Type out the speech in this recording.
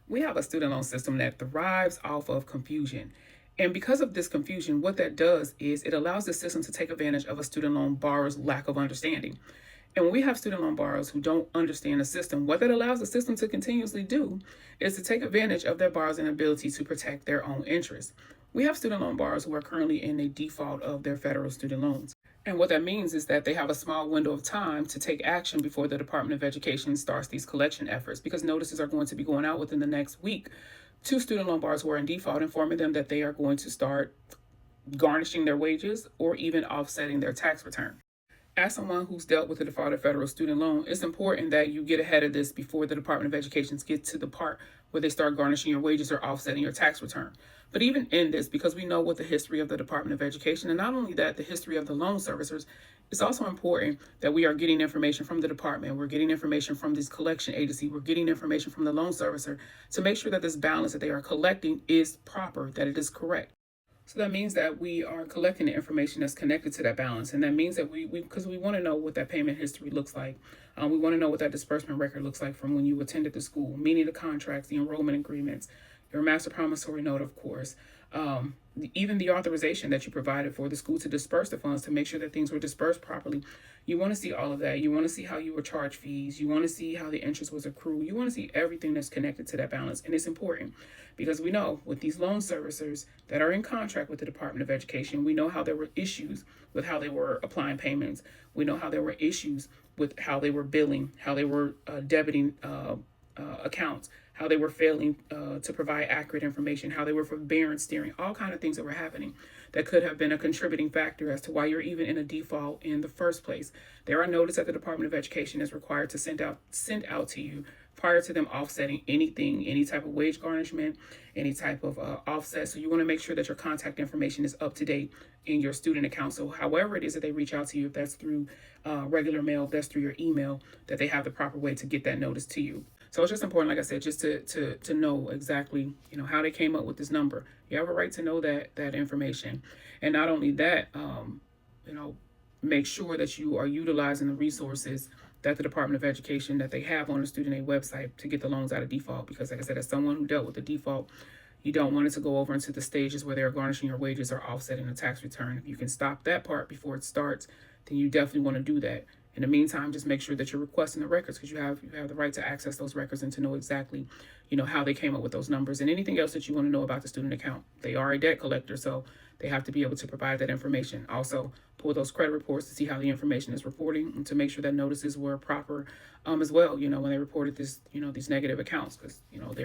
We have a student loan system that thrives off of confusion. And because of this confusion, what that does is it allows the system to take advantage of a student loan borrower's lack of understanding. And when we have student loan borrowers who don't understand the system, what that allows the system to continuously do is to take advantage of their borrower's inability to protect their own interests. We have student loan borrowers who are currently in a default of their federal student loans. And what that means is that they have a small window of time to take action before the Department of Education starts these collection efforts, because notices are going to be going out within the next week to student loan borrowers who are in default, informing them that they are going to start garnishing their wages or even offsetting their tax return. As someone who's dealt with a defaulted federal student loan, it's important that you get ahead of this before the Department of Education gets to the part where they start garnishing your wages or offsetting your tax return. But even in this, because we know what the history of the Department of Education, and not only that, the history of the loan servicers, it's also important that we are getting information from the department. We're getting information from this collection agency. We're getting information from the loan servicer to make sure that this balance that they are collecting is proper, that it is correct. So that means that we are collecting the information that's connected to that balance. And that means that because we want to know what that payment history looks like. We want to know what that disbursement record looks like from when you attended the school, meaning the contracts, the enrollment agreements, your master promissory note, of course, even the authorization that you provided for the school to disperse the funds to make sure that things were dispersed properly. You want to see all of that. You want to see how you were charged fees. You want to see how the interest was accrued. You want to see everything that's connected to that balance. And it's important because we know with these loan servicers that are in contract with the Department of Education, we know how there were issues with how they were applying payments. We know how there were issues with how they were billing, how they were debiting accounts, how they were failing to provide accurate information, how they were forbearance steering, all kind of things that were happening that could have been a contributing factor as to why you're even in a default in the first place. There are notices that the Department of Education is required to send out to you prior to them offsetting anything, any type of wage garnishment, any type of offset. So you want to make sure that your contact information is up to date in your student account. So however it is that they reach out to you, if that's through regular mail, if that's through your email, that they have the proper way to get that notice to you. So it's just important, like I said, just to know exactly, how they came up with this number. You have a right to know that information. And not only that, you know, make sure that you are utilizing the resources that the Department of Education that they have on the student aid website to get the loans out of default. Because like I said, as someone who dealt with the default, you don't want it to go over into the stages where they're garnishing your wages or offsetting the tax return. If you can stop that part before it starts, then you definitely want to do that. In the meantime, just make sure that you're requesting the records, because you have the right to access those records and to know exactly, how they came up with those numbers and anything else that you want to know about the student account. They are a debt collector, so they have to be able to provide that information. Also, pull those credit reports to see how the information is reporting and to make sure that notices were proper as well. When they reported this, these negative accounts, because they're